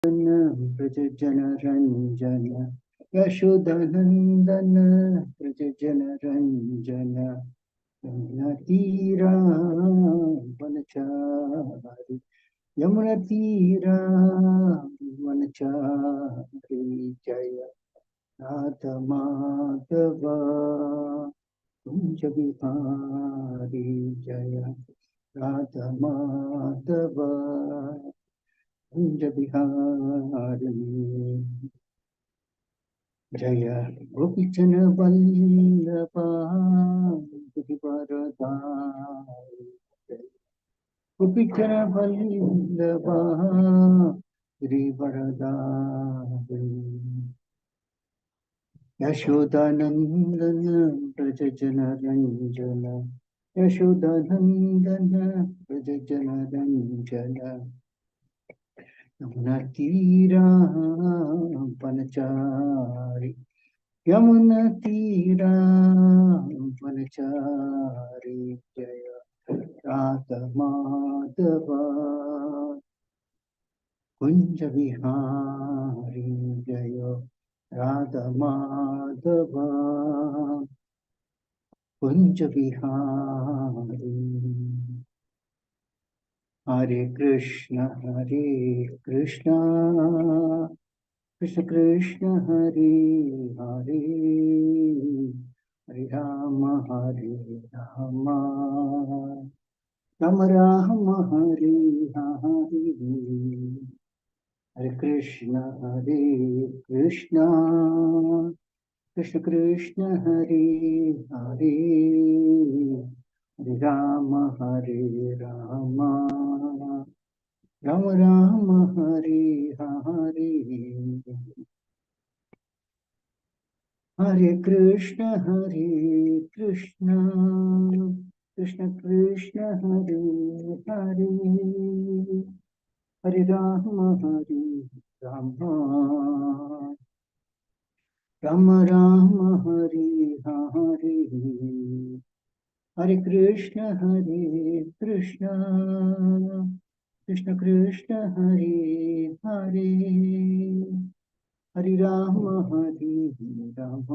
ब्रज जन रंजन यशोदनंदन ब्रज जन रंजन यमुना तीरा वनचारी यमुना तीरा वनचारी जय राधा माधव कुंज विहारी जय राधा माधव कुंज विहारी जय गोपीचन वल्लभा गिरिवरधारी जय गोपीचन वल्लभा गिरिवरधारी यशोदानंदन ब्रज जन रंजन यशोदानंदन ब्रज जन रंजन यमुना तीरा वनचारी यमुना तीरा वनचारी जय राधा माधव कुंज विहारी जय राधा माधव कुंज विहारी हरे कृष्ण कृष्ण कृष्ण हरे हरे हरे राम राम राम हरे हरे हरे कृष्ण कृष्ण कृष्ण हरे हरे हरे राम राम राम राम हरे हरे हरे कृष्ण कृष्ण कृष्ण हरे हरे हरे राम राम राम राम हरे हरे हरे कृष्ण कृष्ण कृष्ण हरे हरे हरे राम राम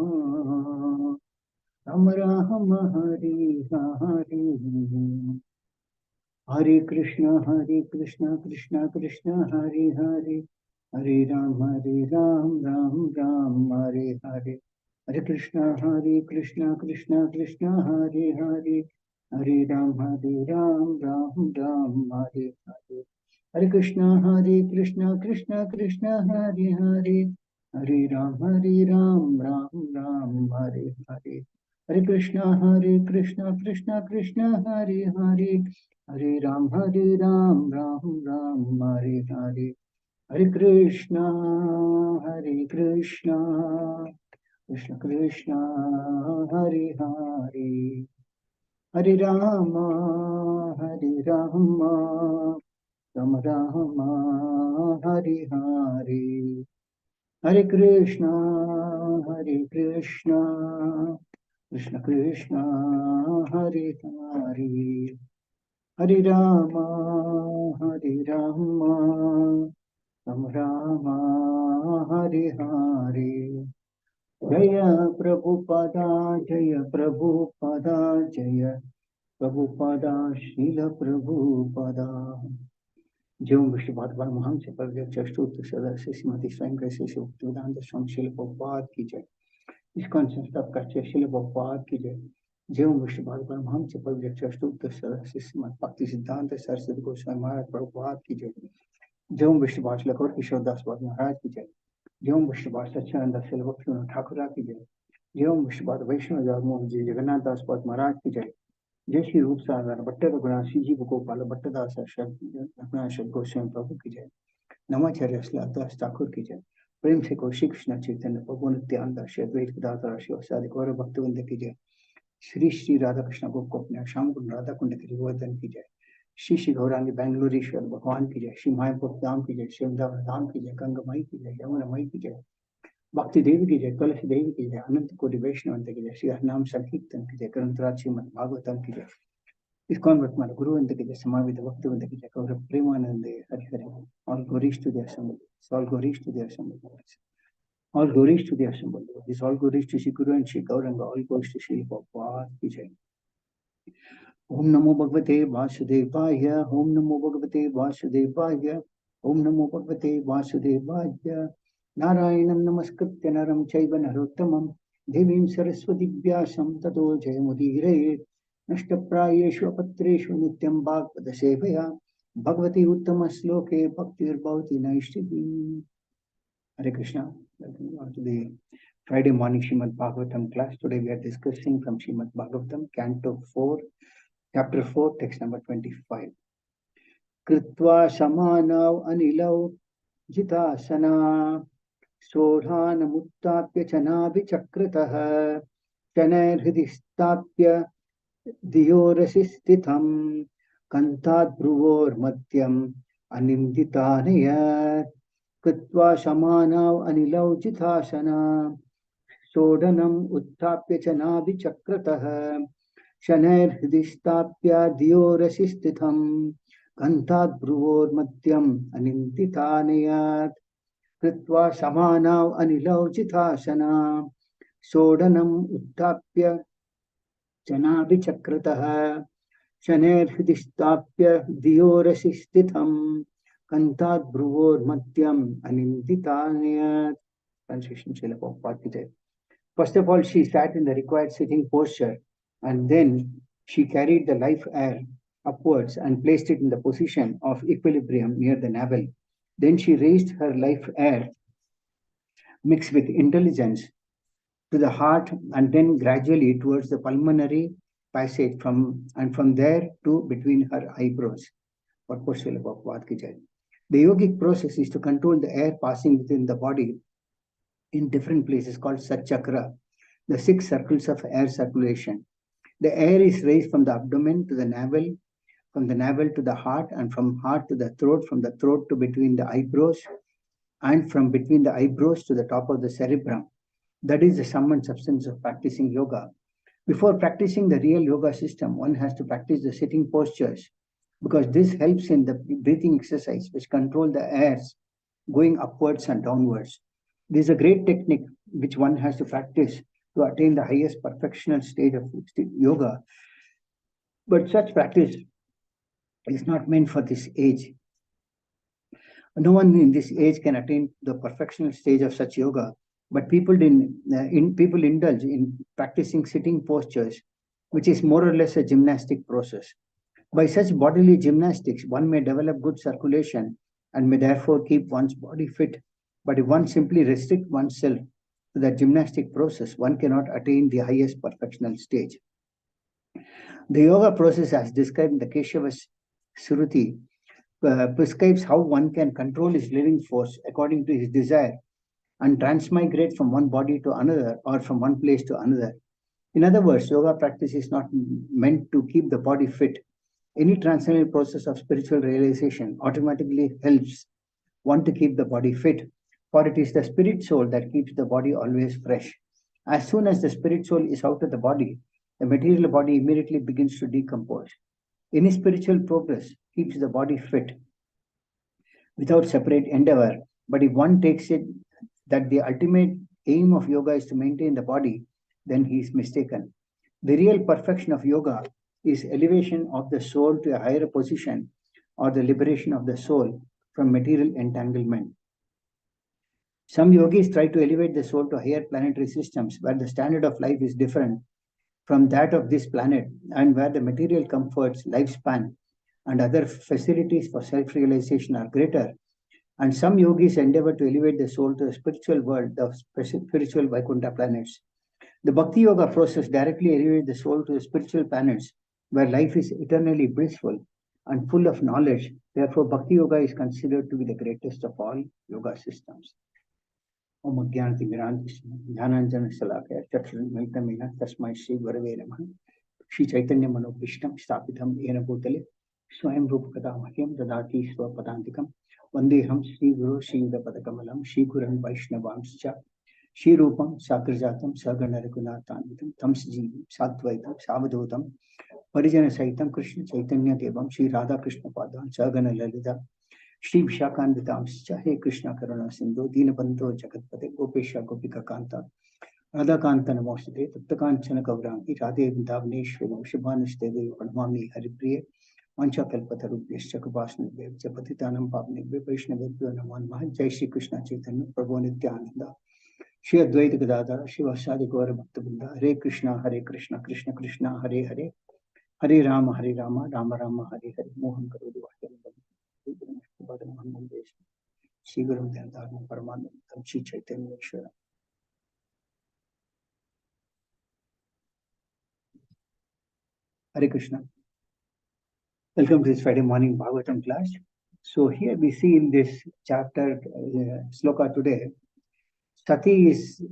राम राम हरे हरे हरे कृष्ण कृष्ण कृष्ण हरे हरे हरे राम राम राम हरे हरे हरे कृष्ण कृष्ण कृष्ण हरे हरे हरे राम राम राम हरे हरे हरे कृष्ण कृष्ण कृष्ण हरे हरे हरे राम राम हरे हरे हरे कृष्ण कृष्ण कृष्ण हरे हरे हरे राम राम हरे हरे हरे कृष्ण कृष्ण कृष्ण हरे हरे हरे राम राम राम हरे हरे हरे कृष्ण कृष्ण कृष्ण हरे हरे हरे राम राम राम हरे हरे जय प्रभुपदा जय प्रभुपदा जय प्रभुपदा शील प्रभुपदा जो विष्णुपाद परमहंस प्रत्यक्ष अष्टोत्तर सदस्य श्रीमती स्वयं कैसे भक्तिवेदांत स्वामी शील प्रभुपाद की जय। इस्कॉन संस्थापक शील प्रभुपाद की जय। जो विष्णुपाद परमहंस प्रत्यक्ष अष्टोत्तर सदस्य श्रीमद भक्ति सिद्धांत सरस्वती गोस्वामी महाराज प्रभुपाद की जय। जो विष्णुपाद लखोर किशोर दास महाराज की जय। जो विष्णुपाद सच्चिदानंद शील भक्ति ठाकुर की जय। जो विष्णुपाद वैष्णव जगमोहन जी जगन्नाथ दास महाराज की जय। जय श्री रूप सागर भट्ट रघुनाथ जी गोपाल भट्टदास रघुनाथ गोस्वामी प्रभु की जय। नमाचार्य दास ठाकुर की जय। प्रेम से कौशिक कृष्ण चैतन्य प्रभु नित्यानंद श्री अद्वैत दाता शिवासादि गौरव भक्तवृंद की जय। श्री श्री राधा कृष्ण गोपकुंड श्याम कुंड राधा कुंड के गोवर्धन की जय। श्री श्री गौरांगी बेंगलुरीश्वर भगवान की जय। श्री मायापुर धाम की जय। श्री वृंदावन धाम की जय। गंगा की जय। यमुना मई की जय। भक्ति देवी की जय। तुलसी देवी की जय। अनंत कोटि वैष्णव की जय। श्री हरिनाम संकीर्तन की जय। ग्रंथराज श्रीमद् भागवतम की जय। Iskcon Vatmala Guru and the Gita Samavita Bhakti and the Gita Kaura Premanande Hari Hari. All glories to the assembly. All glories to the assembly. All glories to the assembly. This all glories to Shri Guru and Shri Gauranga. All glories to Shri Bhagavad Gita. Om Namo Bhagavate Vasudevaya. Om Namo Bhagavate Vasudevaya. Om Namo Bhagavate Vasudevaya. Narayanam Namaskritya Naram Chaiva Narottamam. Devim Saraswati Vyasam Tato Jayamudire. Nashtaprayeshu apatreshu nityam bhagavata sevaya. Bhagavati uttama sloke bhaktir bhavati naishtivi. Hare Krishna. Welcome you all to the Friday morning Srimad Bhagavatam class. Today we are discussing from Srimad Bhagavatam, Canto 4, Chapter 4, text number 25. Kritva samanav anilav jitasana sodhana muttapya chanavi chakritah chanair hridistapya diyorasistitham kantat bruvor matyam animditanayat Kritva samanav anilav jitasana sodanam uttapya chanavi chakratah shanair hridistapya diyorasistitham kantat bruvor matyam animditanayat Kritva samanav anilav jitasana sodanam uttapya Chanabi Chakratah Shaner Hridistapya Diyorasistitham Kantat Bruvor Madhyam Aninditanyat. Translation Srila Prabhupada Ki Jai. First of all, she sat in the required sitting posture and then she carried the life air upwards and placed it in the position of equilibrium near the navel. Then she raised her life air mixed with intelligence to the heart and then gradually towards the pulmonary passage from there to between her eyebrows. The yogic process is to control the air passing within the body in different places called Satchakra, the 6 circles of air circulation. The air is raised from the abdomen to the navel, from the navel to the heart, and from heart to the throat, from the throat to between the eyebrows, and from between the eyebrows to the top of the cerebrum. That is the sum and substance of practicing yoga. Before practicing the real yoga system, one has to practice the sitting postures because this helps in the breathing exercise which control the airs going upwards and downwards. This is a great technique which one has to practice to attain the highest perfectional stage of yoga. But such practice is not meant for this age. No one in this age can attain the perfectional stage of such yoga. But people indulge in practicing sitting postures, which is more or less a gymnastic process. By such bodily gymnastics, one may develop good circulation and may therefore keep one's body fit. But if one simply restricts oneself to that gymnastic process, one cannot attain the highest perfectional stage. The yoga process, as described in the Keshava Suruti, prescribes how one can control his living force according to his desire and transmigrate from one body to another or from one place to another. In other words, yoga practice is not meant to keep the body fit. Any transcendental process of spiritual realization automatically helps one to keep the body fit, for it is the spirit soul that keeps the body always fresh. As soon as the spirit soul is out of the body, the material body immediately begins to decompose. Any spiritual progress keeps the body fit without separate endeavor, but if one takes it that the ultimate aim of yoga is to maintain the body, then he is mistaken. The real perfection of yoga is elevation of the soul to a higher position or the liberation of the soul from material entanglement. Some yogis try to elevate the soul to higher planetary systems where the standard of life is different from that of this planet and where the material comforts, lifespan, and other facilities for self-realization are greater. And some yogis endeavor to elevate the soul to the spiritual world, the spiritual Vaikuntha planets. The Bhakti Yoga process directly elevates the soul to the spiritual planets, where life is eternally blissful and full of knowledge. Therefore, Bhakti Yoga is considered to be the greatest of all yoga systems. Om Agyanati Jnananjana Salakaya Chakshamaitamena Tasmai Shri Gurave Namaha Shri Chaitanya Manopishtam Stapitam Ena Bhutale Swayam Rupakata Mahyam Dadati Swapadantikam Vandeham Shri Guru Shri Padakamalam Shri Guran Vaishnavamscha Shri Rupam Sakrajatam Sagana Raghunathanvitam Tam Sajivam Satvaitam Savadutam Parijana Saitam Krishna Chaitanya Devam Shri Radha Krishna Padam Sagana Lalita Shri Vishakandidamscha He Krishna Karuna Sindhu Deenabandho Jagatpate Gopesha Gopika Kanta Radha Kanta Namostate Taptakanchana Gaurangi Radhe Vindavneshwari Shubhanashdevi Pranamami Haripriye Mancha Kalpatarubhyascha Kripasnubhyo Japatitanam Pavnebhyo Vaishnavebhyo Namo Namaha Jai Shri Krishna Chaitanya Prabhu Nityananda Shri Advaita Gadadhara Shri Vasadi Gaura Bhakta Hare Krishna Krishna Krishna Hare Hare Hare Rama Rama Rama Hare Hare Mohan Karodi Vahdana Shri Guru Dhantarma Paramanam Shri Chaitanya Ekshara. Hare Krishna. Welcome to this Friday morning Bhagavatam class. So here we see in this chapter, sloka today, Sati is,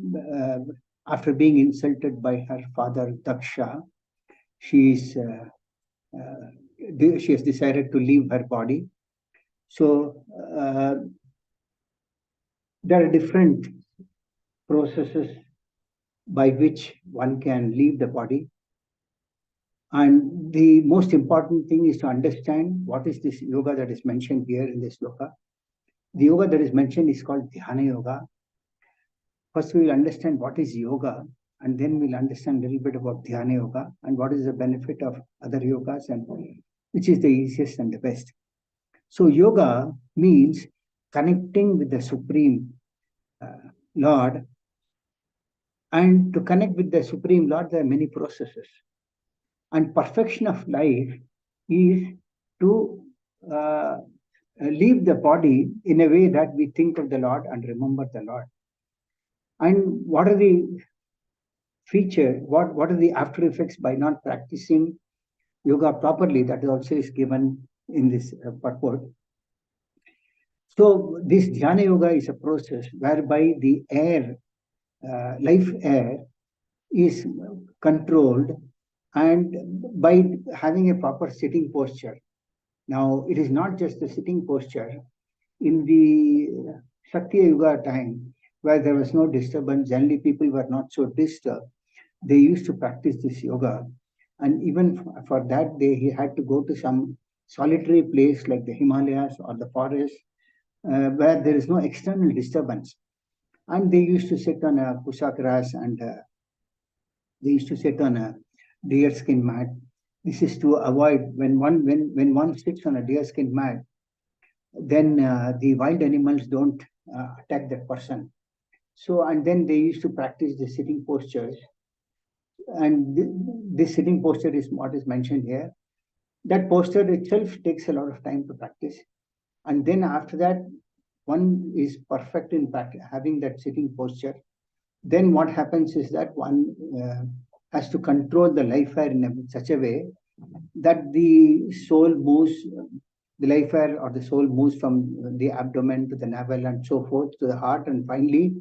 after being insulted by her father Daksha, she has decided to leave her body. So there are different processes by which one can leave the body. And the most important thing is to understand what is this yoga that is mentioned here in this sloka. The yoga that is mentioned is called Dhyana Yoga. First, we will understand what is yoga, and then we'll understand a little bit about Dhyana Yoga and what is the benefit of other yogas and which is the easiest and the best. So yoga means connecting with the Supreme Lord. And to connect with the Supreme Lord, there are many processes. And perfection of life is to leave the body in a way that we think of the Lord and remember the Lord. And what are the features, what are the after effects by not practicing yoga properly? That also is given in this purport. So this Dhyana Yoga is a process whereby the air, life air, is controlled and by having a proper sitting posture. Now, it is not just the sitting posture. In the Satya Yuga time, where there was no disturbance, generally people were not so disturbed, they used to practice this yoga. And even for that, they had to go to some solitary place like the Himalayas or the forest, where there is no external disturbance. And they used to sit on a pusak grass and they used to sit on a deerskin mat. This is to avoid when one sits on a deerskin mat, then the wild animals don't attack that person. So, and then they used to practice the sitting postures. And this sitting posture is what is mentioned here. That posture itself takes a lot of time to practice. And then after that, one is perfect in having that sitting posture. Then what happens is that one has to control the life air in such a way that the soul moves, the life air or the soul moves from the abdomen to the navel and so forth to the heart, and finally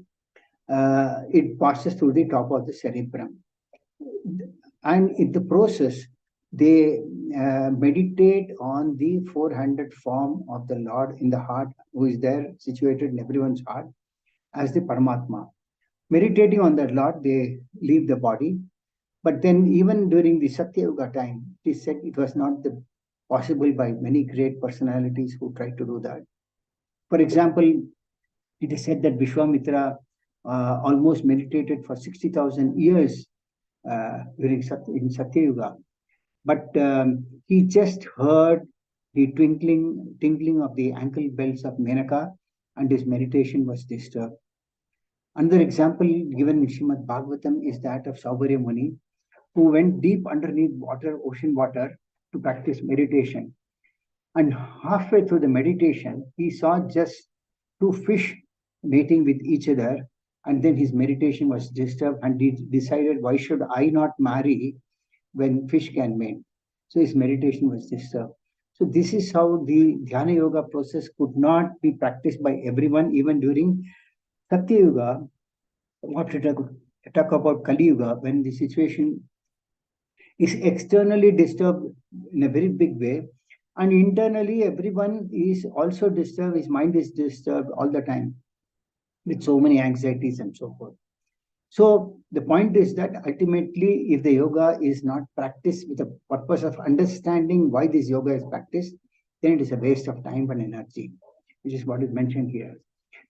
it passes through the top of the cerebrum. And in the process, they meditate on the 400 form of the Lord in the heart, who is there situated in everyone's heart as the Paramatma. Meditating on that Lord, they leave the body. But then even during the Satya Yuga time, it is said it was not possible by many great personalities who tried to do that. For example, it is said that Vishwamitra almost meditated for 60,000 years during Satya Yuga. But he just heard the tinkling of the ankle bells of Menaka, and his meditation was disturbed. Another example given in Srimad Bhagavatam is that of Saubharya Muni, who went deep underneath ocean water, to practice meditation. And halfway through the meditation, he saw just two fish mating with each other, and then his meditation was disturbed, and he decided, why should I not marry when fish can mate? So his meditation was disturbed. So this is how the Dhyana Yoga process could not be practiced by everyone, even during Satya Yuga. What to talk about Kali Yuga, when the situation is externally disturbed in a very big way, and internally everyone is also disturbed, his mind is disturbed all the time with so many anxieties and so forth. So the point is that ultimately, if the yoga is not practiced with the purpose of understanding why this yoga is practiced, then it is a waste of time and energy, which is what is mentioned here.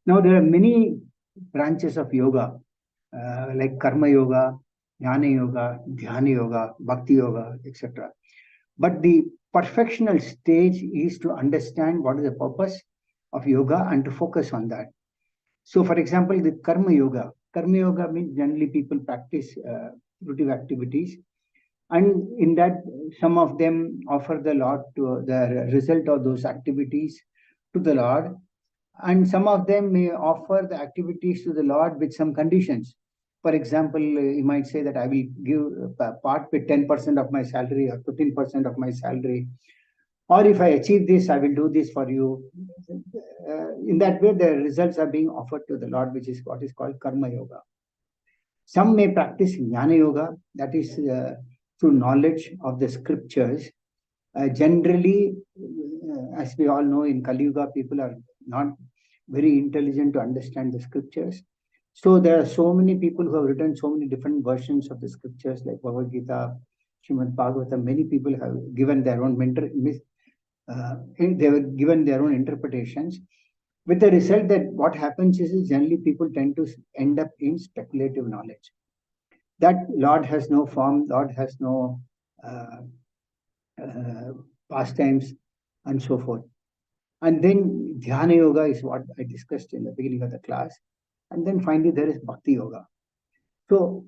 Now, there are many branches of yoga, like karma yoga, jnana yoga, dhyana yoga, bhakti yoga, etc. But the perfectional stage is to understand what is the purpose of yoga and to focus on that. So, for example, the karma yoga means generally people practice fruitive activities, and in that, some of them offer the Lord to the result of those activities to the Lord, and some of them may offer the activities to the Lord with some conditions. For example, you might say that I will give part with 10% of my salary or 15% of my salary, or if I achieve this, I will do this for you. In that way, the results are being offered to the Lord, which is what is called karma yoga. Some may practice jnana yoga, that is through knowledge of the scriptures. Generally, as we all know, in Kali Yuga, people are not very intelligent to understand the scriptures. So there are so many people who have written so many different versions of the scriptures, like Bhagavad Gita, Srimad Bhagavatam. Many people have given their own they were given their own interpretations, with the result that what happens is generally people tend to end up in speculative knowledge. That Lord has no form, Lord has no pastimes, and so forth. And then Dhyana Yoga is what I discussed in the beginning of the class. And then finally, there is Bhakti Yoga. So,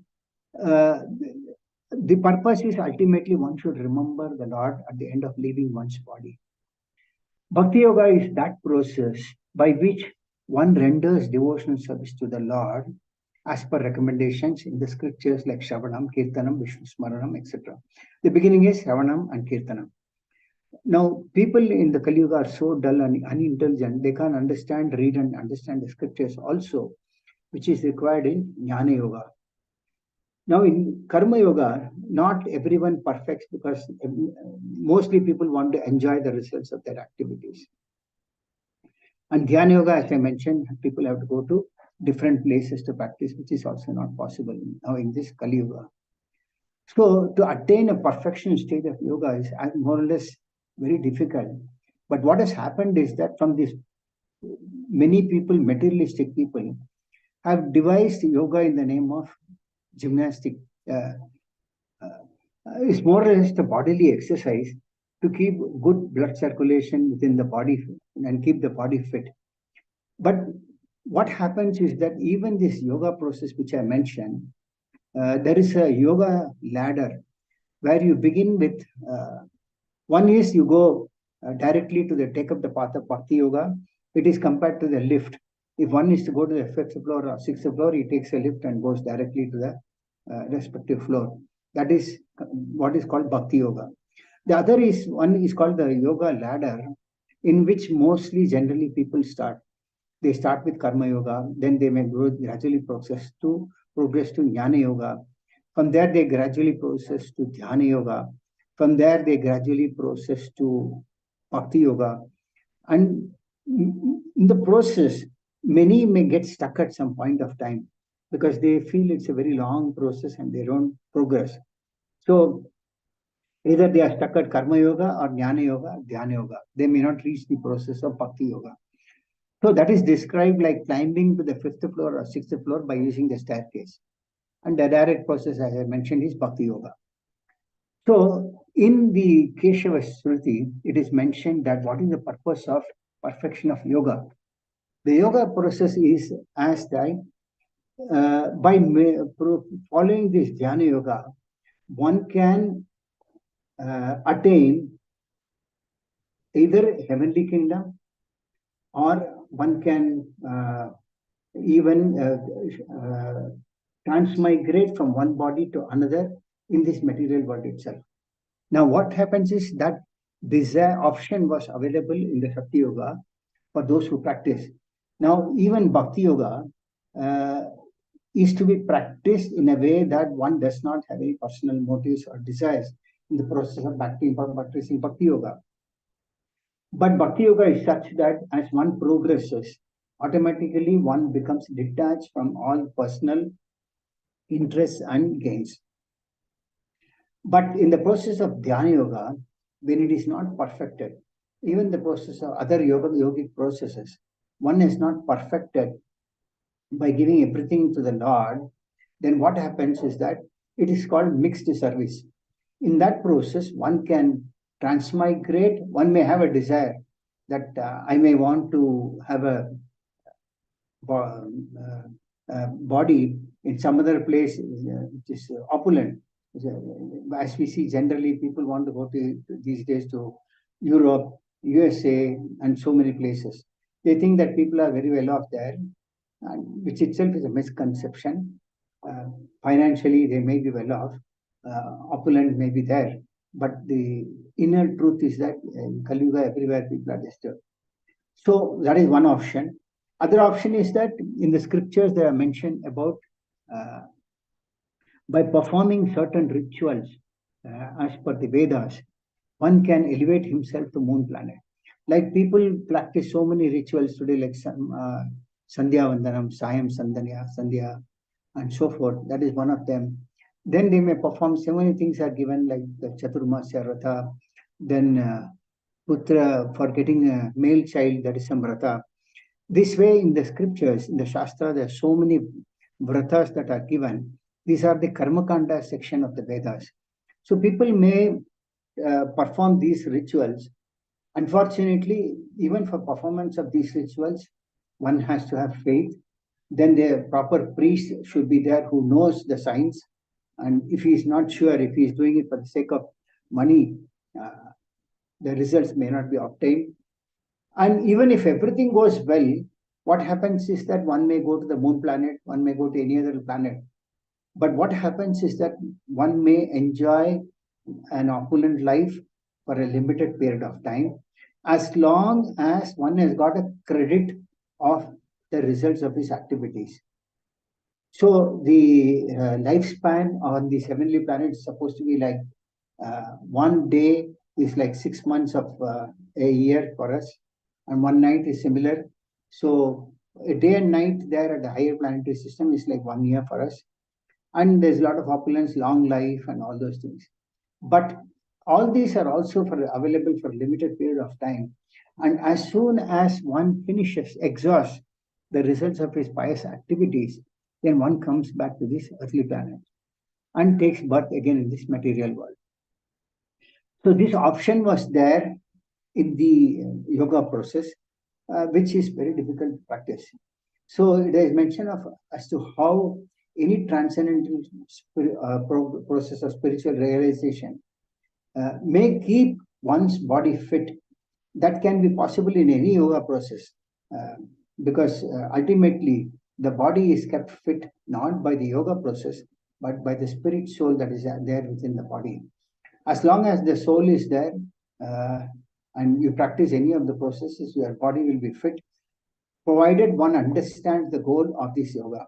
the purpose is ultimately one should remember the Lord at the end of leaving one's body. Bhakti Yoga is that process by which one renders devotional service to the Lord as per recommendations in the scriptures like Shravanam, Kirtanam, Vishnu Smaranam, etc. The beginning is Shravanam and Kirtanam. Now, people in the Kali Yuga are so dull and unintelligent, they can't understand, read, and understand the scriptures also, which is required in Jnana Yoga. Now, in Karma Yoga, not everyone perfects because mostly people want to enjoy the results of their activities. And Dhyana Yoga, as I mentioned, people have to go to different places to practice, which is also not possible now in this Kali Yuga. So, to attain a perfection stage of yoga is more or less very difficult. But what has happened is that from this, many people, materialistic people, have devised yoga in the name of gymnastic. It's more or less the bodily exercise to keep good blood circulation within the body and keep the body fit. But what happens is that even this yoga process, which I mentioned, there is a yoga ladder where you begin with, one is you go directly to the take up the path of Bhakti Yoga. It is compared to the lift. If one is to go to the fifth floor or sixth floor, he takes a lift and goes directly to the respective floor. That is what is called Bhakti Yoga. The other is one is called the yoga ladder, in which mostly generally people start. They start with Karma Yoga, then they may gradually progress to Jnana Yoga. From there, they gradually process to Dhyana Yoga. From there, they gradually process to Bhakti Yoga. And in the process, many may get stuck at some point of time because they feel it's a very long process and they don't progress. So either they are stuck at Karma Yoga or Jnana Yoga, Dhyana Yoga. They may not reach the process of Bhakti Yoga. So that is described like climbing to the fifth floor or sixth floor by using the staircase. And the direct process, as I mentioned, is Bhakti Yoga. So in the Keshava Smriti, it is mentioned that what is the purpose of perfection of yoga? The yoga process is as that by following this Dhyana Yoga, one can attain either heavenly kingdom, or one can even transmigrate from one body to another in this material world itself. Now, what happens is that this option was available in the Shakti Yoga for those who practice. Now, even Bhakti Yoga is to be practiced in a way that one does not have any personal motives or desires in the process of practicing Bhakti Yoga. But Bhakti Yoga is such that as one progresses, automatically one becomes detached from all personal interests and gains. But in the process of Dhyana Yoga, when it is not perfected, even the process of other yogic processes, one is not perfected by giving everything to the Lord, then what happens is that it is called mixed service. In that process, one can transmigrate, one may have a desire that I may want to have a body in some other place which is opulent. As we see, generally people want to go to these days to Europe, USA, and so many places. They think that people are very well off there, which itself is a misconception. Financially, they may be well off, opulent may be there, but the inner truth is that in Kali Yuga, everywhere people are disturbed. So that is one option. Other option is that in the scriptures they are mentioned about by performing certain rituals as per the Vedas, one can elevate himself to moon planet. Like people practice so many rituals today, like Sandhya Vandanam, Sayam Sandhya, and so forth. That is one of them. Then they may perform so many things are given, like the Chaturmasya Ratha, then Putra for getting a male child, that is some Ratha. This way, in the scriptures, in the Shastra, there are so many vratas that are given. These are the Karmakanda section of the Vedas. So people may perform these rituals. Unfortunately, even for performance of these rituals, one has to have faith. Then the proper priest should be there who knows the science. And if he is not sure, if he is doing it for the sake of money, the results may not be obtained. And even if everything goes well, what happens is that one may go to the moon planet, one may go to any other planet. But what happens is that one may enjoy an opulent life for a limited period of time, as long as one has got a credit of the results of his activities. So the lifespan on the heavenly planet is supposed to be like one day is like 6 months of a year for us, and one night is similar. So a day and night there at the higher planetary system is like 1 year for us. And there's a lot of opulence, long life, and all those things. But all these are also available for a limited period of time. And as soon as one finishes, exhausts the results of his pious activities, then one comes back to this earthly planet and takes birth again in this material world. So this option was there in the yoga process, which is very difficult to practice. So there is mention of as to how any transcendental process of spiritual realization may keep one's body fit. That can be possible in any yoga process, because ultimately the body is kept fit not by the yoga process, but by the spirit soul that is there within the body. As long as the soul is there, and you practice any of the processes, your body will be fit, provided one understands the goal of this yoga.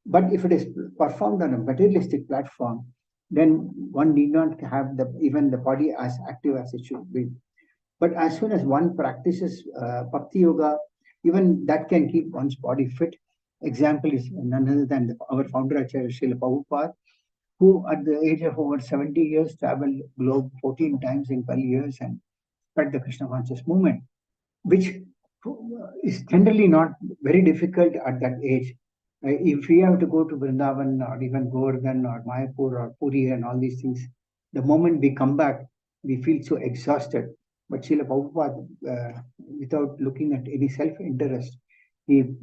But if it is performed on a materialistic platform, then one need not have even the body as active as it should be. But as soon as one practices Bhakti Yoga, even that can keep one's body fit. Example is none other than our founder Acharya Srila Prabhupada, who at the age of over 70 years traveled globe 14 times in 12 years and spread the Krishna conscious movement, which is generally not very difficult at that age. If we have to go to Vrindavan or even Govardhan or Mayapur or Puri and all these things, the moment we come back, we feel so exhausted. But Srila Prabhupada, without looking at any self-interest, he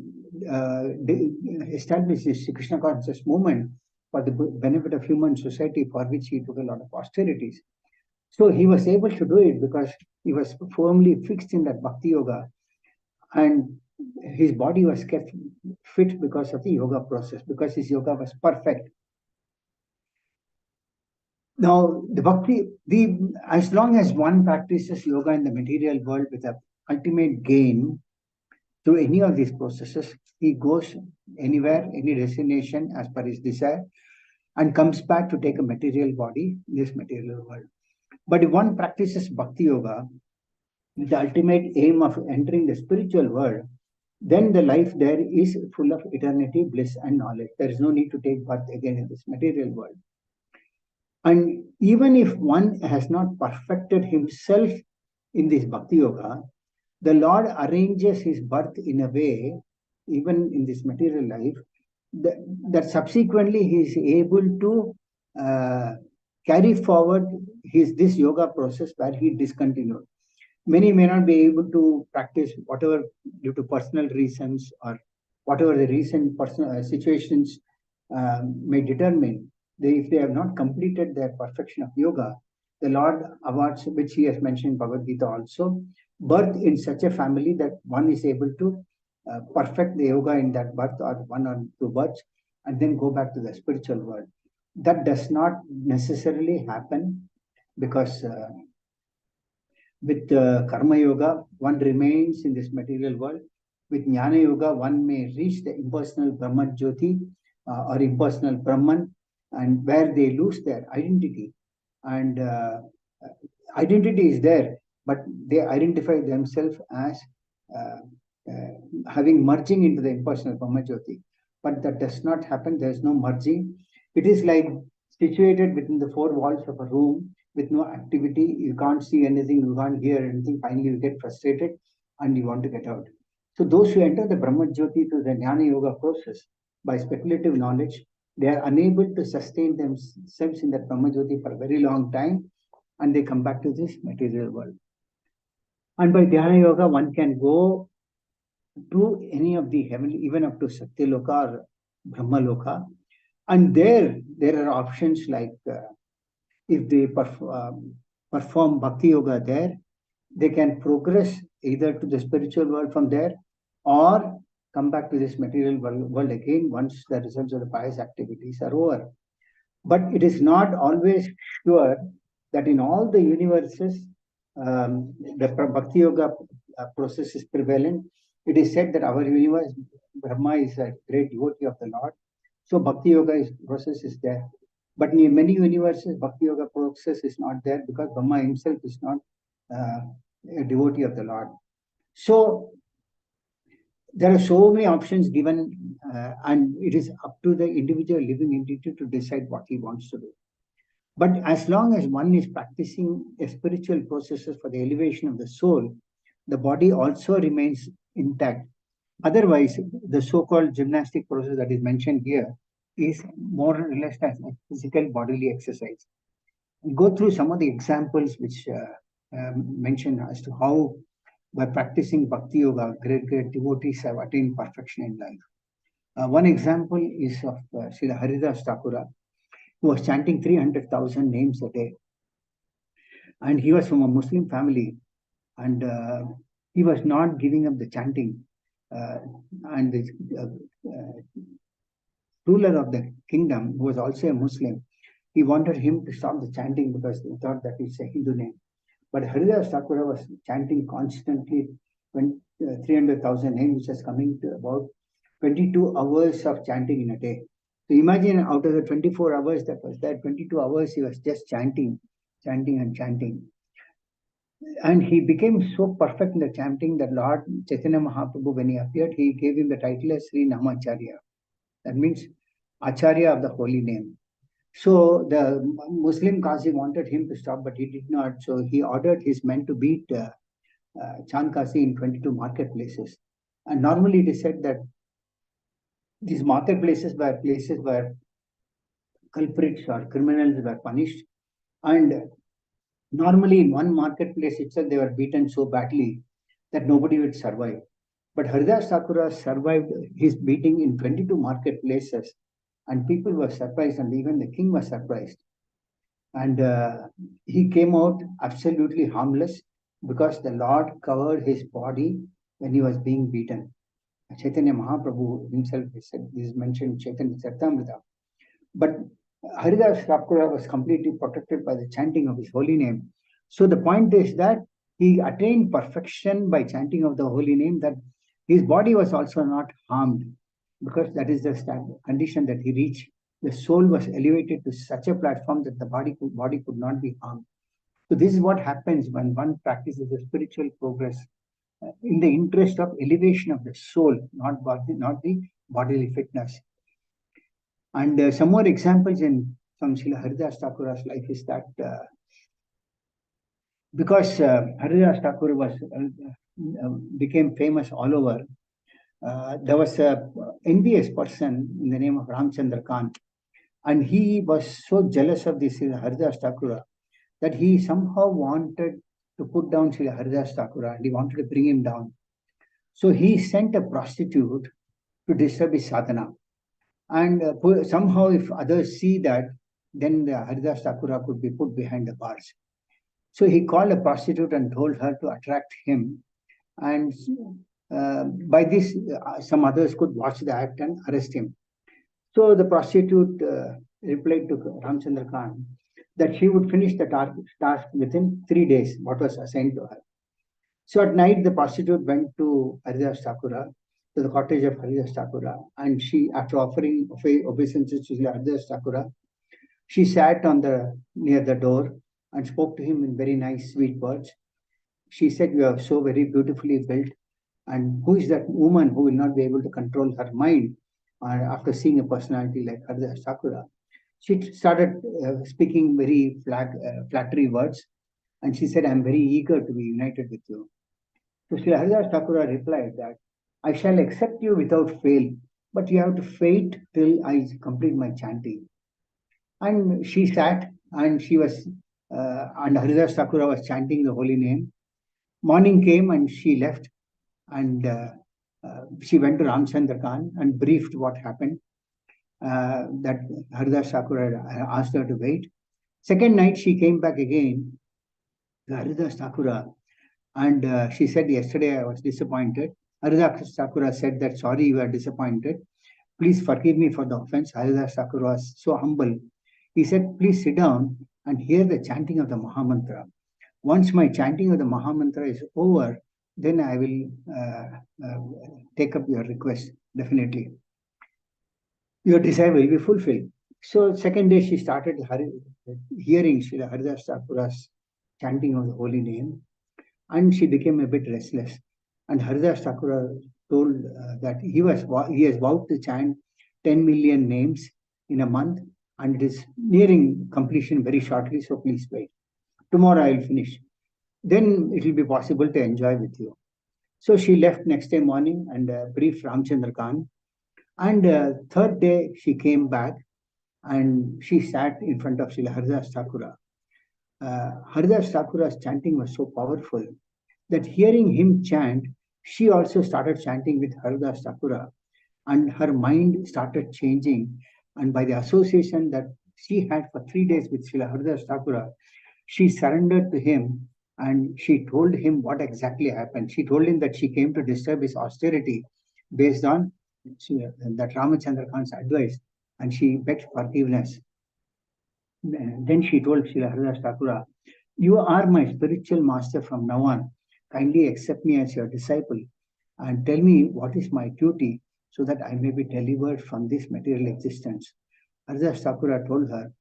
established this Krishna conscious movement for the benefit of human society, for which he took a lot of austerities. So he was able to do it because he was firmly fixed in that Bhakti Yoga, and his body was kept fit because of the yoga process, because his yoga was perfect. Now, the bhakti, as long as one practices yoga in the material world with the ultimate gain through any of these processes, he goes anywhere, any destination as per his desire, and comes back to take a material body in this material world. But if one practices bhakti yoga, the ultimate aim of entering the spiritual world, then the life there is full of eternity, bliss, and knowledge. There is no need to take birth again in this material world. And even if one has not perfected himself in this bhakti yoga, the Lord arranges his birth in a way, even in this material life, that subsequently he is able to uh, carry forward this yoga process where he discontinued. Many may not be able to practice whatever due to personal reasons or whatever the recent personal situations may determine. If they have not completed their perfection of yoga, the Lord awards, which he has mentioned in Bhagavad Gita also, birth in such a family that one is able to perfect the yoga in that birth or one or two births and then go back to the spiritual world. That does not necessarily happen because with Karma Yoga, one remains in this material world. With Jnana Yoga, one may reach the impersonal Brahman Jyoti or impersonal Brahman, and where they lose their identity. And identity is there, but they identify themselves as uh, having merging into the impersonal Brahma Jyoti. But that does not happen. There is no merging. It is like situated within the four walls of a room with no activity. You can't see anything, you can't hear anything. Finally, you get frustrated and you want to get out. So those who enter the Brahma Jyoti through the Jnana Yoga process by speculative knowledge, they are unable to sustain themselves in that Brahma Jyoti for a very long time, and they come back to this material world. And by Dhyana Yoga, one can go to any of the heavenly, even up to Satyaloka or Brahma Loka. And there are options like if they perform Bhakti Yoga there, they can progress either to the spiritual world from there or come back to this material world again once the results of the pious activities are over. But it is not always sure that in all the universes, the Bhakti Yoga process is prevalent. It is said that our universe, Brahma is a great devotee of the Lord. So Bhakti Yoga process is there. But in many universes, Bhakti Yoga process is not there because Brahma himself is not a devotee of the Lord. So there are so many options given, and it is up to the individual living entity to decide what he wants to do. But as long as one is practicing a spiritual processes for the elevation of the soul, the body also remains intact. Otherwise, the so-called gymnastic process that is mentioned here is more or less as a physical bodily exercise. We'll go through some of the examples which mention as to how by practicing Bhakti Yoga, great devotees have attained perfection in life. One example is of Srila Haridas Thakura, who was chanting 300,000 names a day. And he was from a Muslim family, and he was not giving up the chanting. And the ruler of the kingdom, who was also a Muslim, he wanted him to stop the chanting because he thought that it's a Hindu name. But Haridas Thakura was chanting constantly 300,000 names, which is coming to about 22 hours of chanting in a day. So imagine out of the 24 hours that was there, 22 hours he was just chanting, chanting and chanting. And he became so perfect in the chanting that Lord Chaitanya Mahaprabhu, when he appeared, he gave him the title as Sri Namacharya. That means Acharya of the holy name. So the Muslim Qazi wanted him to stop, but he did not. So he ordered his men to beat Chand Kasi in 22 marketplaces. And normally it is said that these marketplaces were places where culprits or criminals were punished. And normally in one marketplace itself, they were beaten so badly that nobody would survive. But Haridas Thakura survived his beating in 22 marketplaces, and people were surprised, and even the king was surprised. And he came out absolutely harmless because the Lord covered his body when he was being beaten. Chaitanya Mahaprabhu himself said, this is mentioned in Chaitanya Charitamrita. But Haridas Thakura was completely protected by the chanting of his holy name. So the point is that he attained perfection by chanting of the holy name, that his body was also not harmed, because that is the condition that he reached. The soul was elevated to such a platform that the body could not be harmed. So this is what happens when one practices a spiritual progress in the interest of elevation of the soul, not the bodily fitness. And some more examples from Srila Haridas Thakura's life is that because Haridas Thakur became famous all over, there was a envious person in the name of Ramchandra Khan, and he was so jealous of this Haridas Thakura that he somehow wanted to put down Srila Haridas Thakura, and he wanted to bring him down. So he sent a prostitute to disturb his sadhana. And somehow if others see that, then the Haridas Thakura could be put behind the bars. So he called a prostitute and told her to attract him. And by this, some others could watch the act and arrest him. So the prostitute replied to Ramchandra Khan that she would finish the task within 3 days, what was assigned to her. So at night, the prostitute went to Haridas Thakura, to the cottage of Haridas Thakura, and she, after offering obeisances to Haridas Thakura, she sat near the door and spoke to him in very nice, sweet words. She said, "You are so very beautifully built, and who is that woman who will not be able to control her mind after seeing a personality like Haridas Thakura?" She started speaking very flattery words, and she said, "I am very eager to be united with you." So Sri Haridas Thakura replied that, "I shall accept you without fail, but you have to wait till I complete my chanting." And she sat, and and Haridas Thakura was chanting the holy name. Morning came and she left, and she went to Ramchandra Khan and briefed what happened, that Haridas Thakura asked her to wait. Second night, she came back again to Haridas Thakura, and she said, "Yesterday I was disappointed." Haridas Thakura said that, "Sorry, you are disappointed. Please forgive me for the offense." Haridas Thakura was so humble. He said, "Please sit down and hear the chanting of the Mahamantra. Once my chanting of the Mahamantra is over, then I will take up your request, definitely. Your desire will be fulfilled." So second day, she started hearing Srila Haridas Thakura's chanting of the holy name, and she became a bit restless. And Haridas Thakura told that he has vowed to chant 10 million names in a month, and it is nearing completion very shortly, so please wait. Tomorrow I will finish. Then it will be possible to enjoy with you. So she left next day morning and briefed Ramchandra Khan. And third day she came back and she sat in front of Srila Haridas Thakura. Haridas Thakura's chanting was so powerful that hearing him chant, she also started chanting with Haridas Thakura, and her mind started changing. And by the association that she had for 3 days with Srila Haridas Thakura, she surrendered to him and she told him what exactly happened. She told him that she came to disturb his austerity based on that Ramachandra Khan's advice, and she begged forgiveness. Then she told Srila Haridas Thakura, "You are my spiritual master from now on. Kindly accept me as your disciple and tell me what is my duty so that I may be delivered from this material existence." Haridas Thakura told her,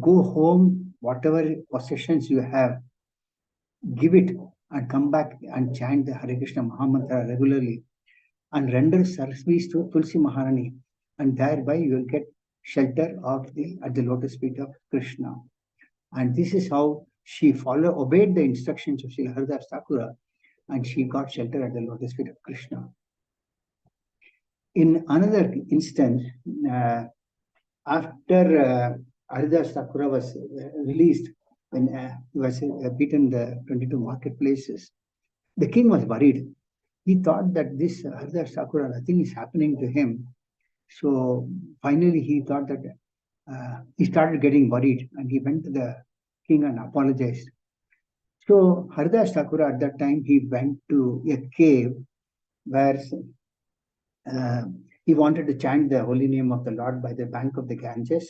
"Go home, whatever possessions you have, give it and come back and chant the Hare Krishna Mahamantra regularly and render service to Tulsi Maharani, and thereby you will get shelter at the lotus feet of Krishna." And this is how she obeyed the instructions of Sri Haridas Thakura, and she got shelter at the lotus feet of Krishna. In another instance, after Haridas Thakura was released, when he was beaten the 22 marketplaces, the king was worried. He thought that this Haridas Thakura, nothing is happening to him. So finally he thought that he started getting worried, and he went to the king and apologized. So Haridas Thakura at that time, he went to a cave where he wanted to chant the holy name of the Lord by the bank of the Ganges,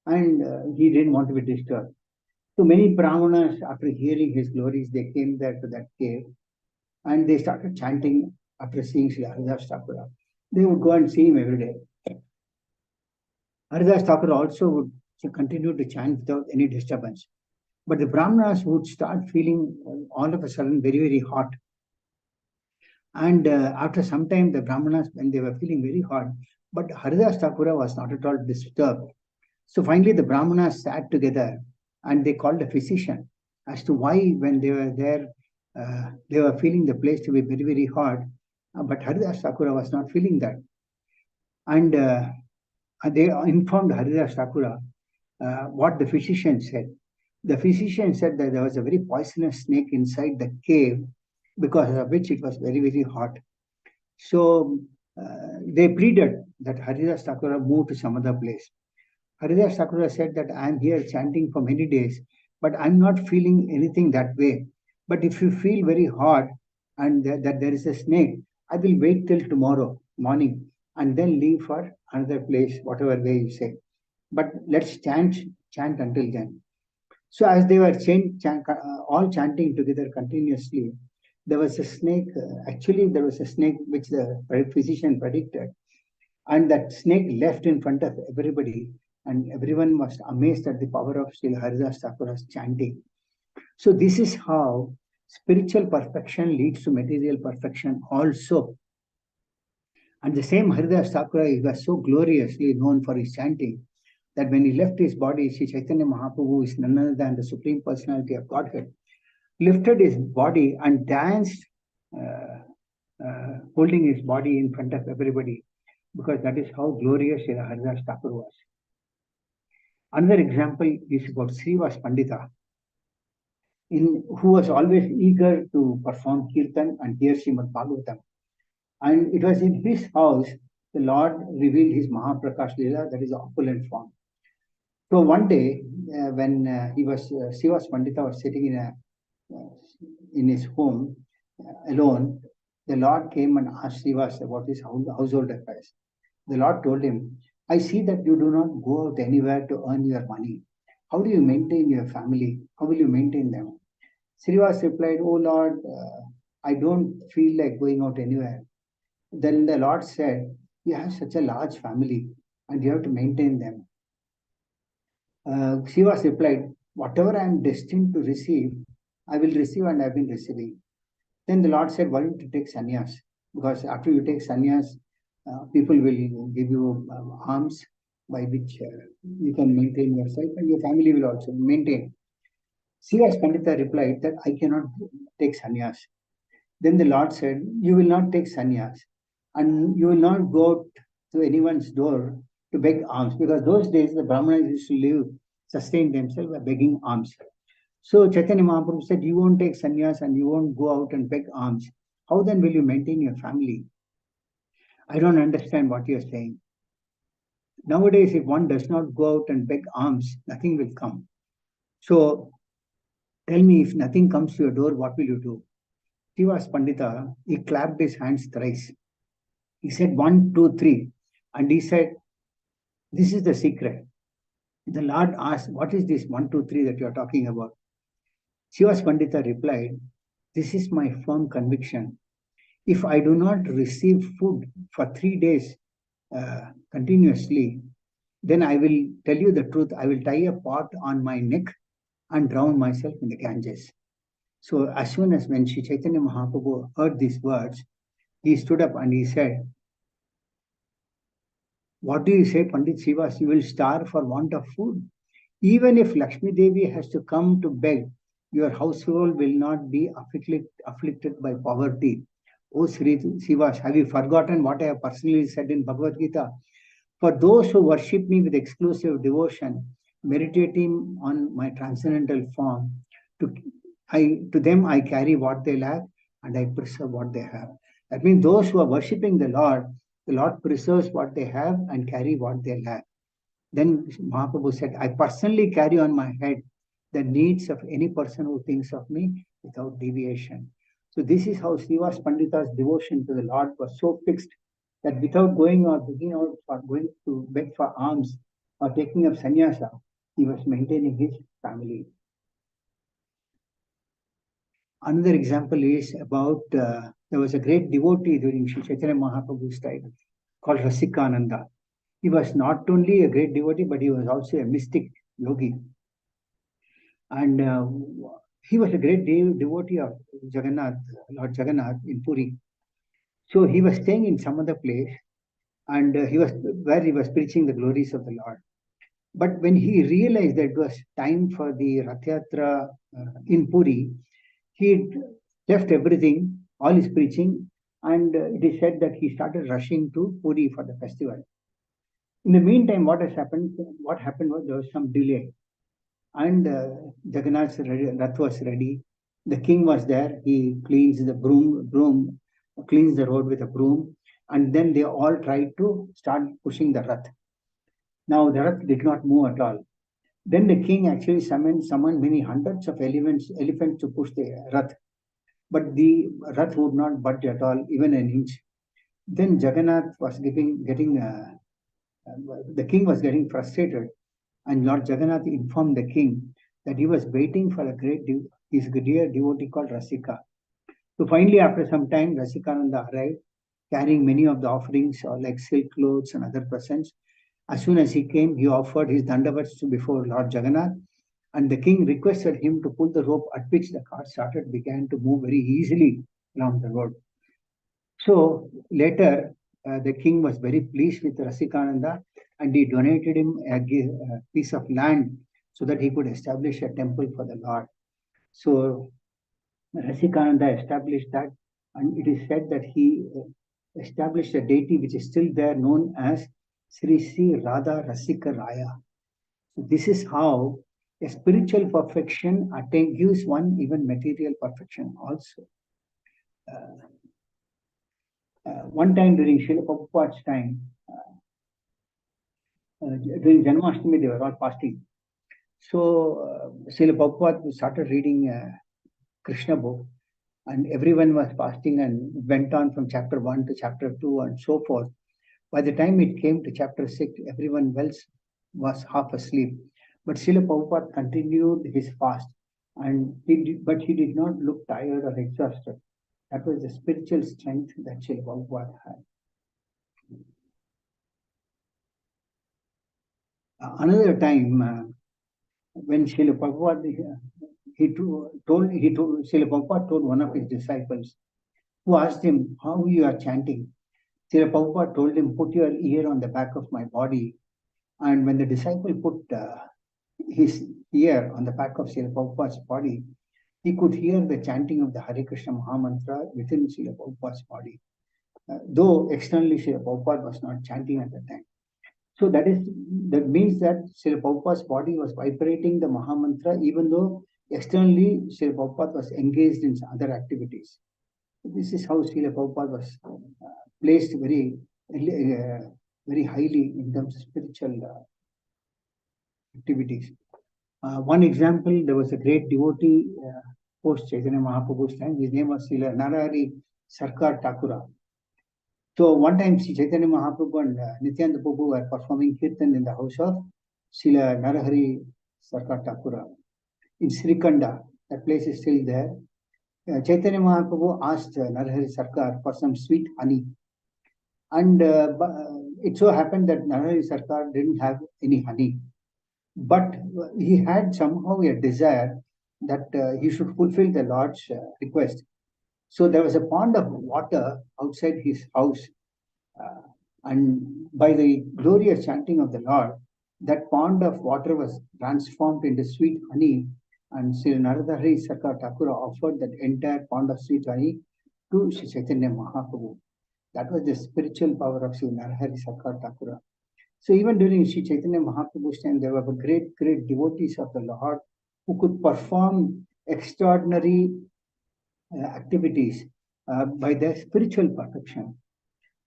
and he didn't want to be disturbed. So many Brahmanas, after hearing his glories, they came there to that cave and they started chanting after seeing Sri Haridas Thakura. They would go and see him every day. Haridas Thakura also would continue to chant without any disturbance. But the Brahmanas would start feeling all of a sudden very, very hot. And after some time, the Brahmanas, when they were feeling very hot, but Haridas Thakura was not at all disturbed. So finally, the Brahmanas sat together and they called a physician as to why, when they were there, they were feeling the place to be very, very hot, but Haridas Thakura was not feeling that. And they informed Haridas Thakura what the physician said. The physician said that there was a very poisonous snake inside the cave, because of which it was very, very hot. So they pleaded that Haridas Thakura move to some other place. Haridas Thakura said that I am here chanting for many days, but I'm not feeling anything that way. But if you feel very hot and that there is a snake, I will wait till tomorrow morning and then leave for another place, whatever way you say. But let's chant until then. So as they were all chanting together continuously, there was a snake. Actually, there was a snake which the physician predicted, and that snake left in front of everybody, and everyone was amazed at the power of Srila Haridas Thakura's chanting. So this is how spiritual perfection leads to material perfection also. And the same Haridas Thakura, he was so gloriously known for his chanting that when he left his body, Sri Chaitanya Mahaprabhu is none other than the Supreme Personality of Godhead, lifted his body and danced, holding his body in front of everybody, because that is how glorious Sri Haridas Thakur was. Another example is about Srivas Pandita, who was always eager to perform Kirtan and hear Srimad Bhagavatam. And it was in his house the Lord revealed his Mahaprakash Leela, that is opulent form. So one day, when Srivas Pandita was sitting in his home alone, the Lord came and asked Srivas about his household affairs. The Lord told him, I see that you do not go out anywhere to earn your money. How do you maintain your family? How will you maintain them? Srivas replied, Oh Lord, I don't feel like going out anywhere. Then the Lord said, You have such a large family and you have to maintain them. Srivas replied, Whatever I am destined to receive, I will receive and I have been receiving. Then the Lord said, Why don't you take sannyas? Because after you take sannyas, people will give you alms by which you can maintain yourself and your family will also maintain. Srivas Pandita replied that I cannot take sannyas. Then the Lord said, You will not take sannyas and you will not go to anyone's door to beg alms, because those days the Brahmanas used to live, sustain themselves by begging alms. So Chaitanya Mahaprabhu said, You won't take sannyas and you won't go out and beg alms. How then will you maintain your family? I don't understand what you're saying. Nowadays, if one does not go out and beg alms, nothing will come. So tell me, if nothing comes to your door, what will you do? Srivas Pandita, he clapped his hands thrice. He said, 1, 2, 3. And he said, This is the secret. The Lord asked, What is this 1, 2, 3 that you are talking about? Srivas Pandita replied, This is my firm conviction. If I do not receive food for 3 days continuously, then I will tell you the truth. I will tie a pot on my neck and drown myself in the Ganges. So as soon as when Sri Chaitanya Mahaprabhu heard these words, he stood up and he said, What do you say, Pandit Srivas? You will starve for want of food. Even if Lakshmi Devi has to come to beg, your household will not be afflicted by poverty. Oh Sri Srivas, have you forgotten what I have personally said in Bhagavad Gita? For those who worship me with exclusive devotion, meditating on my transcendental form, to, to them I carry what they lack and I preserve what they have. That means those who are worshipping the Lord preserves what they have and carry what they lack. Then Mahaprabhu said, I personally carry on my head the needs of any person who thinks of me without deviation. So this is how Srivas Pandita's devotion to the Lord was so fixed that without going or begging out or going to beg for alms or taking up sannyasa, he was maintaining his family. Another example is about there was a great devotee during Sri Chaitanya Mahaprabhu's time called Rasikananda. He was not only a great devotee, but he was also a mystic yogi. And he was a great devotee of Jagannath, Lord Jagannath in Puri. So he was staying in some other place, and he was preaching the glories of the Lord. But when he realized that it was time for the Rath Yatra in Puri, he left everything, all his preaching, and it is said that he started rushing to Puri for the festival. In the meantime, what has happened? What happened was there was some delay, and Jagannath's Rath was ready. The king was there. He cleans the broom, cleans the road with a broom, and then they all tried to start pushing the Rath. Now the Rath did not move at all. Then the king actually summoned many hundreds of elephants to push the Rath, but the Rath would not budge at all, even an inch. Then Jagannath was the king was getting frustrated, and Lord Jagannath informed the king that he was waiting for his dear devotee called Rasika. So finally, after some time, Rasikananda arrived, carrying many of the offerings, like silk clothes and other presents. As soon as he came, he offered his dandavats before Lord Jagannath, and the king requested him to pull the rope, at which the cart began to move very easily along the road. So later, the king was very pleased with Rasikananda, and he donated him a piece of land so that he could establish a temple for the Lord. So Rasikananda established that, and it is said that he established a deity which is still there, known as Sri Sri Radha Rasika Raya. So this is how a spiritual perfection gives one even material perfection also. One time during Srila Prabhupada's time, during Janmashtami, they were all fasting. So Srila Prabhupada started reading Krishna book, and everyone was fasting and went on from chapter 1 to chapter 2 and so forth. By the time it came to chapter 6, everyone else was half asleep. But Srila Prabhupada continued his fast, but he did not look tired or exhausted. That was the spiritual strength that Srila Prabhupada had. Another time, when Srila Prabhupada, Srila Prabhupada told one of his disciples, who asked him, how you are chanting? Srila Prabhupada told him, put your ear on the back of my body. And when the disciple put his ear on the back of Srila Prabhupada's body, he could hear the chanting of the Hare Krishna Mahamantra within Srila Prabhupada's body. Though externally Srila Prabhupada was not chanting at the time. So that means that Srila Prabhupada's body was vibrating the Mahamantra, even though externally Srila Prabhupada was engaged in other activities. This is how Srila Prabhupada was placed very highly in terms of spiritual activities. One example, there was a great devotee post Chaitanya Mahaprabhu's time. His name was Srila Narahari Sarkar Thakura. So one time, Sri Chaitanya Mahaprabhu and Nityananda Prabhu were performing Kirtan in the house of Srila Narahari Sarkar Thakura in Srikanda. That place is still there. Chaitanya Mahaprabhu asked Narahari Sarkar for some sweet honey. And it so happened that Narahari Sarkar didn't have any honey. But he had somehow a desire that he should fulfill the Lord's request. So there was a pond of water outside his house. And by the glorious chanting of the Lord, that pond of water was transformed into sweet honey. And Sri Narahari Sarkar Thakura offered that entire pond of sweet honey to Sri Chaitanya Mahaprabhu. That was the spiritual power of Sri Narahari Sarkar Thakura. So even during Sri Chaitanya Mahaprabhu's time, there were great devotees of the Lord who could perform extraordinary activities by their spiritual perfection.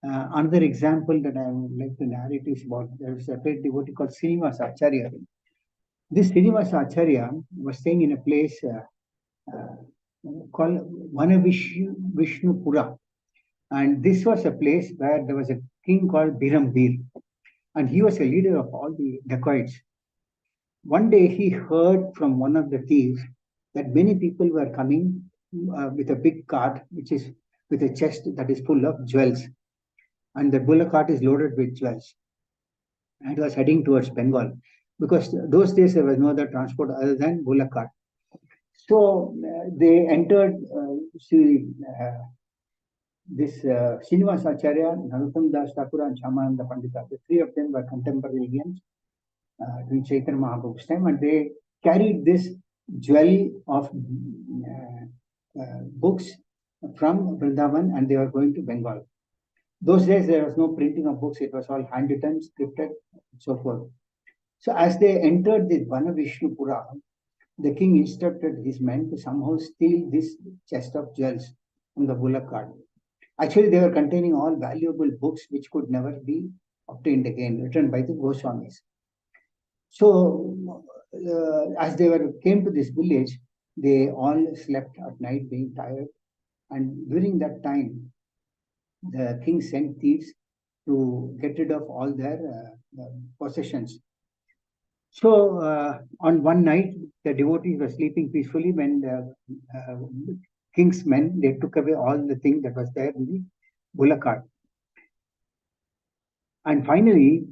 Another example that I would like to narrate is about there is a great devotee called Srinivasa Acharya. This Srinivasa Acharya was staying in a place called Vanavishnu. And this was a place where there was a king called Birambir. And he was a leader of all the dacoits. One day he heard from one of the thieves that many people were coming with a big cart, which is with a chest that is full of jewels. And the bullock cart is loaded with jewels. And it was heading towards Bengal, because those days there was no other transport other than bullock cart. So they entered this Srinivasa Acharya, Narottam Das Thakur, and Shyamananda Pandita, the three of them were contemporaneans during Chaitanya Mahaprabhu's time, and they carried this jewel of books from Vrindavan, and they were going to Bengal. Those days there was no printing of books; it was all handwritten, scripted, and so forth. So as they entered this Vana Vishnupura, the king instructed his men to somehow steal this chest of jewels from the bullock cart. Actually, they were containing all valuable books which could never be obtained again, written by the Goswamis. So, as they came to this village, they all slept at night, being tired. And during that time, the king sent thieves to get rid of all their possessions. So, on one night, the devotees were sleeping peacefully when the king's men, they took away all the things that was there in the bullock cart. And finally,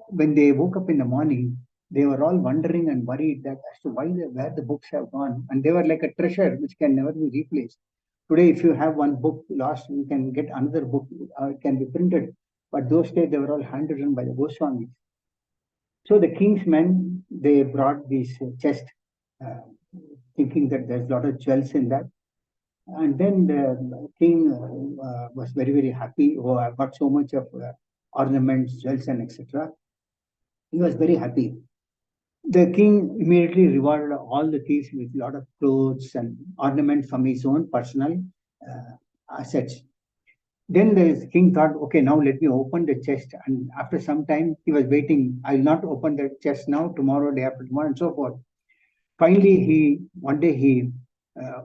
when they woke up in the morning, they were all wondering and worried that as to where the books have gone. And they were like a treasure which can never be replaced. Today, if you have one book lost, you can get another book, it can be printed. But those days, they were all handwritten by the Goswamis. So the king's men, they brought this chest, thinking that there's a lot of jewels in that. And then the king was very, very happy. Oh, I've got so much of ornaments, jewels, and etc. He was very happy. The king immediately rewarded all the thieves with a lot of clothes and ornaments from his own personal assets. Then the king thought, okay, now let me open the chest. And after some time, he was waiting. I will not open the chest now, tomorrow, day after tomorrow, and so forth. Finally, one day he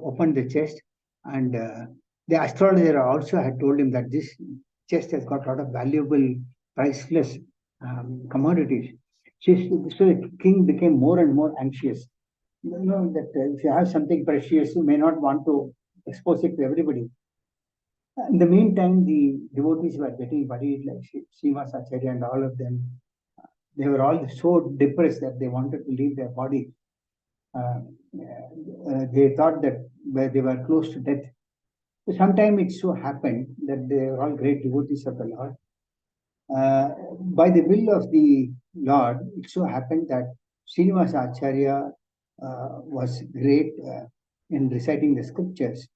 opened the chest, and the astrologer also had told him that this chest has got a lot of valuable, priceless commodities. So the king became more and more anxious. You know that if you have something precious, you may not want to expose it to everybody. In the meantime, the devotees were getting worried, like Srinivasa Acharya and all of them. They were all so depressed that they wanted to leave their body. They thought that they were close to death. So sometime it so happened that they were all great devotees of the Lord. By the will of the Lord, it so happened that Srinivasa Acharya was great in reciting the scriptures.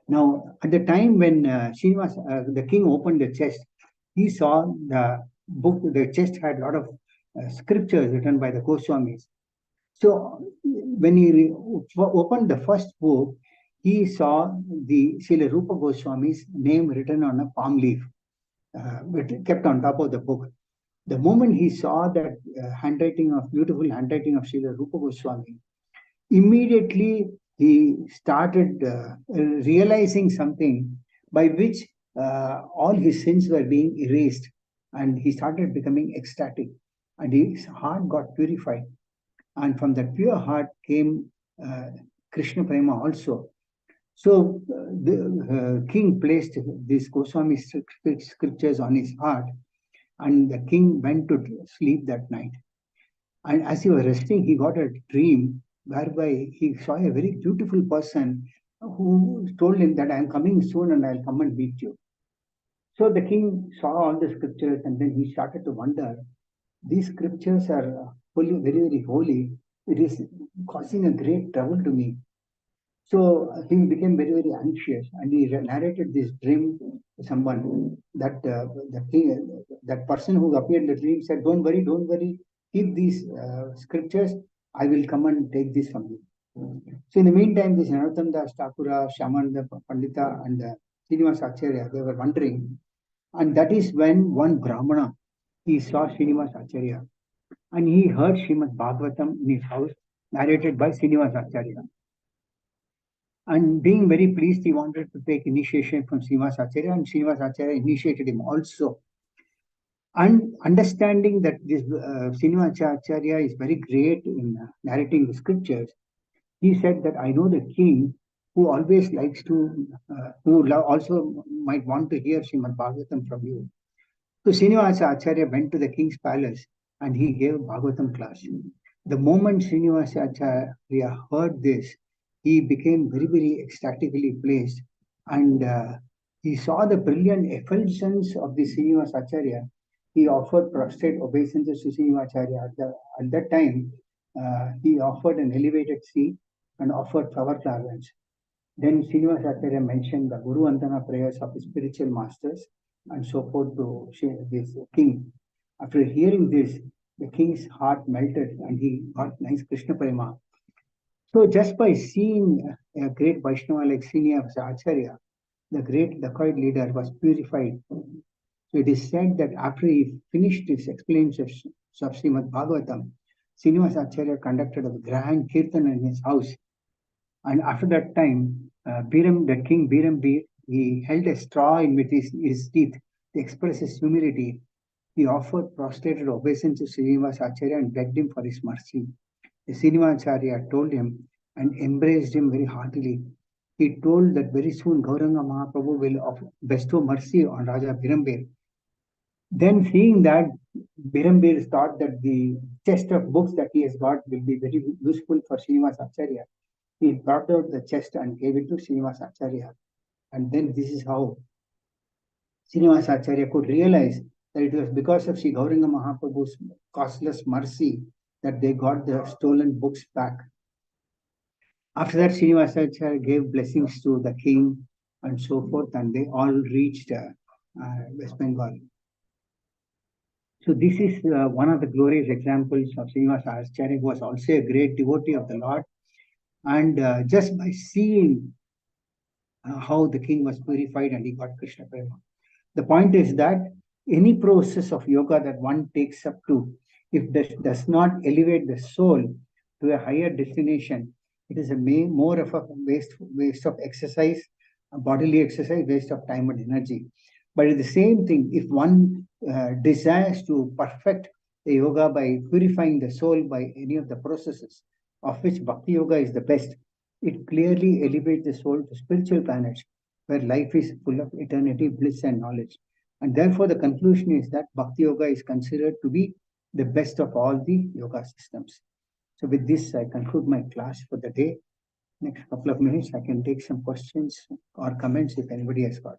Now, at the time when the king opened the chest, he saw the book, the chest had a lot of scriptures written by the Goswamis. So, when he opened the first book, he saw the Srila Rupa Goswami's name written on a palm leaf, kept on top of the book. The moment he saw that beautiful handwriting of Srila Rupa Goswami, immediately he started realizing something by which all his sins were being erased, and he started becoming ecstatic, and his heart got purified, and from that pure heart came Krishna Prema also. So the king placed these Goswami scriptures on his heart, and the king went to sleep that night. And as he was resting, he got a dream whereby he saw a very beautiful person who told him that I am coming soon and I'll come and meet you. So the king saw all the scriptures, and then he started to wonder, these scriptures are holy, very, very holy. It is causing a great trouble to me. So he became very, very anxious, and he narrated this dream to someone. That that person who appeared in the dream said, don't worry, keep these scriptures. I will come and take this from you. So in the meantime, this Narottam Das Thakura, Shyamananda Pandita, and Srinivasa Acharya, they were wondering. And that is when one Brahmana, he saw Srinivasa Acharya, and he heard Srimad Bhagavatam in his house, narrated by Srinivasa Acharya. And being very pleased, he wanted to take initiation from Srinivasa Acharya, and Srinivasa Acharya initiated him also. And understanding that this Srinivasa Acharya is very great in narrating the scriptures, he said that I know the king who always likes to, also might want to hear Srimad Bhagavatam from you. So Srinivasa Acharya went to the king's palace and he gave Bhagavatam class. The moment Srinivasa Acharya heard this, he became very, very ecstatically pleased. and he saw the brilliant effulgence of the Srinivasacharya. He offered prostrate obeisances to Srinivasacharya. At that time, he offered an elevated seat and offered flower garlands. Then Srinivasacharya mentioned the Guru Vandana prayers of his spiritual masters and so forth to this king. After hearing this, the king's heart melted and he got nice Krishna Prema. So just by seeing a great Vaishnava like Srinivasacharya, the great dacoit leader was purified. So it is said that after he finished his explanations of Srimad Bhagavatam, Srinivasacharya conducted a grand kirtan in his house. And after that time, the king Birambir, he held a straw in with his teeth to express his humility. He offered prostrated obeisance to Srinivasacharya and begged him for his mercy. The Srinivasacharya told him and embraced him very heartily. He told that very soon Gauranga Mahaprabhu will bestow mercy on Raja Birambir. Then seeing that, Birambir thought that the chest of books that he has got will be very useful for Srinivasacharya. He brought out the chest and gave it to Srinivasacharya. And then this is how Srinivasacharya could realize that it was because of Sri Gauranga Mahaprabhu's costless mercy that they got the stolen books back. After that, Srinivasacharya gave blessings to the king and so forth, and they all reached West Bengal. So this is one of the glorious examples of Srinivasacharya, who was also a great devotee of the Lord. And just by seeing how the king was purified and he got Krishna Prema. The point is that any process of yoga that one takes up to, if this does not elevate the soul to a higher destination, it is more of a waste of exercise, bodily exercise, waste of time and energy. But at the same thing, if one desires to perfect the yoga by purifying the soul by any of the processes, of which Bhakti Yoga is the best, it clearly elevates the soul to spiritual planets where life is full of eternity, bliss, and knowledge. And therefore, the conclusion is that Bhakti Yoga is considered to be the best of all the yoga systems. So, with this, I conclude my class for the day. Next couple of minutes, I can take some questions or comments if anybody has got.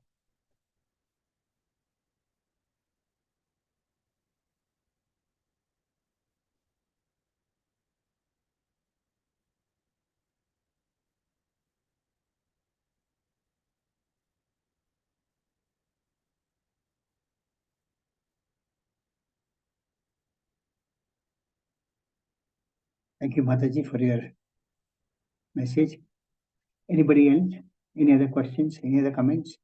Thank you, Mataji, for your message. Anybody else? Any other questions? Any other comments?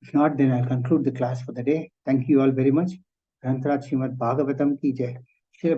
If not, then I'll conclude the class for the day. Thank you all very much. Granthrat Srimad Bhagavatam ki jai. Shri